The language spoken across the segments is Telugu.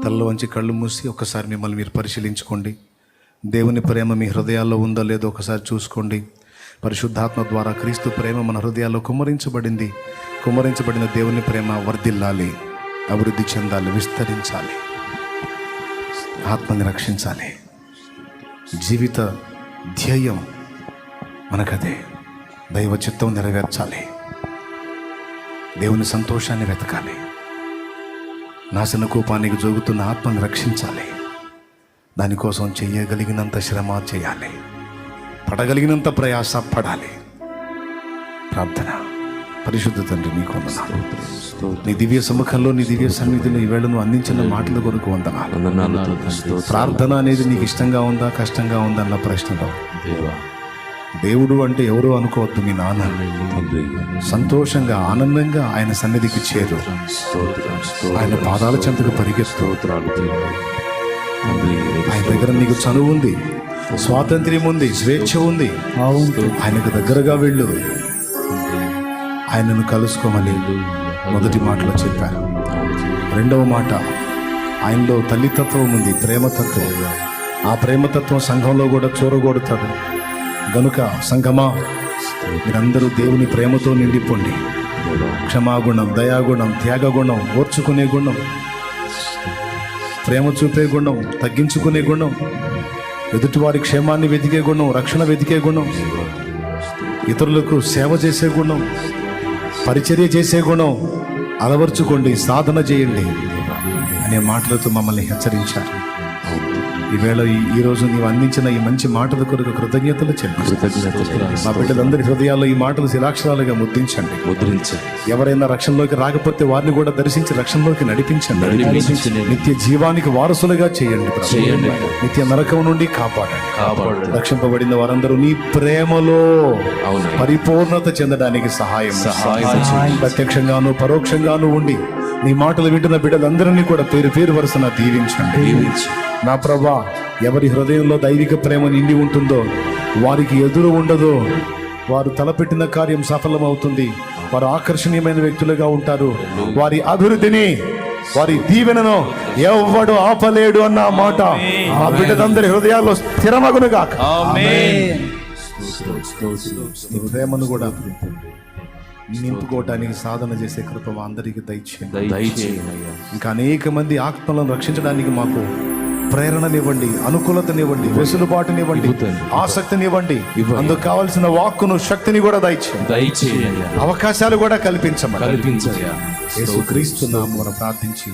తలలో వంచి కళ్ళు మూసి ఒకసారి మిమ్మల్ని మీరు పరిశీలించుకోండి. దేవుని ప్రేమ మీ హృదయాల్లో ఉందో లేదో ఒకసారి చూసుకోండి. పరిశుద్ధాత్మ ద్వారా క్రీస్తు ప్రేమ మన హృదయాల్లో కుమ్మరించబడిన దేవుని ప్రేమ వర్ధిల్లాలి, అభివృద్ధి చెందాలి, విస్తరించాలి, ఆత్మని రక్షించాలి. జీవిత ధ్యేయం మనకదే. దైవ చిత్తం నెరవేర్చాలి, దేవుని సంతోషాన్ని వెతకాలి, నాశన కూపానికి జోగుతున్న ఆత్మని రక్షించాలి. దానికోసం చెయ్యగలిగినంత శ్రమ చేయాలి, పడగలిగినంత ప్రయాస పడాలి. ప్రార్థన. పరిశుద్ధ తండ్రి, నీకు వందనాలు. నీ దివ్య సముఖంలో, నీ దివ్య సన్నిధిలో ఈవేళ నువ్వు అందించిన మాటల కొరకు వందనాలు. ప్రార్థన అనేది నీకు ఇష్టంగా ఉందా, కష్టంగా ఉందా అన్న ప్రశ్నలో దేవుడు అంటే ఎవరో అనుకోవద్దు. మీ నాన్న సంతోషంగా, ఆనందంగా ఆయన సన్నిధికి చేరు, ఆయన పాదాల చెంతకు పరిగెత్తు. ఆయన దగ్గర నీకు చనువు ఉంది, స్వాతంత్ర్యం ఉంది, స్వేచ్ఛ ఉంది. ఆయనకు దగ్గరగా వెళ్ళు, ఆయనను కలుసుకోమని మొదటి మాటలో చెప్పారు. రెండవ మాట, ఆయనలో తల్లితత్వం ఉంది, ప్రేమతత్వం. ఆ ప్రేమతత్వం సంఘంలో కూడా చూరగొడతాడు. గనుక సంఘమా, మీరందరూ దేవుని ప్రేమతో నిండిపోండి. క్షమాగుణం, దయాగుణం, త్యాగగుణం, ఓర్చుకునే గుణం, ప్రేమ చూపే గుణం, తగ్గించుకునే గుణం, ఎదుటివారి క్షేమాన్ని వెతికే గుణం, రక్షణ వెతికే గుణం, ఇతరులకు సేవ చేసే గుణం, పరిచర్య చేసే గుణం అలవర్చుకోండి, సాధన చేయండి అనే మాటలతో మమ్మల్ని హెచ్చరించారు. ఈవేళ ఈరోజు నీవు అందించిన ఈ మంచి మాటల కొరకు కృతజ్ఞతలు చెల్లిస్తున్నాను. మా బిడ్డలందరి హృదయాల్లో ఈ మాటలు శిలాక్షరాలుగా ముద్రించండి. ఎవరైనా రక్షణలోకి రాకపోతే వారిని కూడా దర్శించి రక్షణలోకి నడిపించండి. నిత్య జీవానికి వారసులుగా చేయండి. నిత్య నరకం నుండి కాపాడండి. రక్షింపబడిన వారందరూ నీ ప్రేమలో పరిపూర్ణత చెందడానికి సహాయం ప్రత్యక్షంగాను పరోక్షంగాను ఉండి నీ మాటలు వింటున్న బిడ్డలందరినీ కూడా పేరు పేరు వరుసన దీవించండి. నా ప్రభా, ఎవరి హృదయంలో దైవిక ప్రేమ నిండి ఉంటుందో వారికి ఎదురు ఉండదో, వారు తలపెట్టిన కార్యం సఫలమవుతుంది. వారు ఆకర్షణీయమైన వ్యక్తులుగా ఉంటారు. వారి అభివృద్ధిని, వారి దీవెనను ఎవ్వడు ఆపలేడు అన్న మాట ఆ బిడ్డలందరి హృదయాల్లో స్థిరమగునుగా. ప్రేమను కూడా నింపుకోవటానికి సాధన చేసే కృప అందరికీ దయచేయండి. ఇంకా అనేక మంది ఆత్మలను రక్షించడానికి మాకు ప్రేరణనివ్వండి, అనుకూలతనివ్వండి, వెసులుబాటునివ్వండి, ఆసక్తినివ్వండి. అందుకు కావాల్సిన వాక్కును, శక్తిని కూడా దయచేయండి. అవకాశాలు కూడా కల్పించండి. యేసుక్రీస్తు నామమున ప్రార్థించి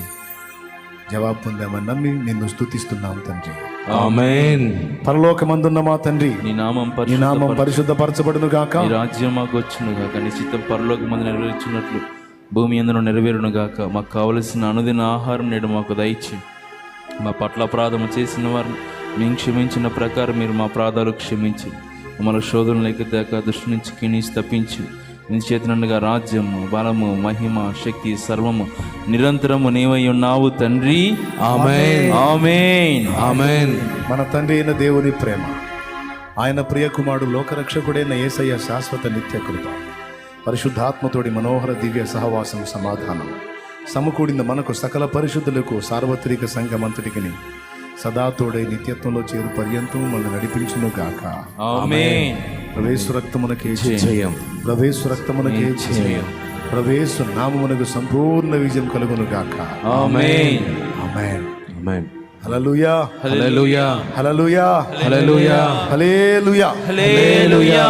జవాబు పొందామని నమ్మి నిన్ను స్తుతిస్తున్నాం తండ్రి. ఆమేన్. పరలోకమందున్న మా తండ్రి, నీ నామం పరిశుద్ధపరచబడును గాక. నీ రాజ్యం మాకు వచ్చును గాక. నీ చిత్తం పరలోకమందు నెరవేర్చున్నట్లు భూమి యందును నెరవేరును గాక. మాకు కావలసిన అనుదిన ఆహారం నేడు మాకు దయచేయి. మా పట్ల అపరాధము చేసిన వారిని మేము క్షమించిన ప్రకారం మీరు మా అపరాధాలు క్షమించి మమ్మల్ని శోధనలోకి దాకా దృష్టి నుంచి కిణీసి తప్పించి నీ చేతనుగా రాజ్యము, బలము, మహిమ, శక్తి సర్వము నిరంతరము నీవై ఉన్నావు తండ్రి. ఆమేన్, ఆమేన్, ఆమేన్. మన తండ్రి అయిన దేవుని ప్రేమ, ఆయన ప్రియ కుమారుడు లోకరక్షకుడైన యేసయ్య శాశ్వత నిత్య కృప, పరిశుద్ధాత్మతోడి మనోహర దివ్య సహవాసం, సమాధానం సమకూడిన మనకు సకల పరిశుద్ధులకు సార్వత్రిక సంఘమంతటికి సదా తోడై నిత్యత్వంలో చేరు పర్యంతం మనల్ని నడిపించును గాక. ఆమేన్. ప్రవేశ రక్తమునకే జయం, ప్రవేశ రక్తమునకే జయం, ప్రవేశ నామమునకు సంపూర్ణ విజయం కలుగును గాక. ఆమేన్, ఆమేన్, ఆమేన్. హల్లెలూయా, హల్లెలూయా, హల్లెలూయా, హల్లెలూయా, హల్లెలూయా, హల్లెలూయా.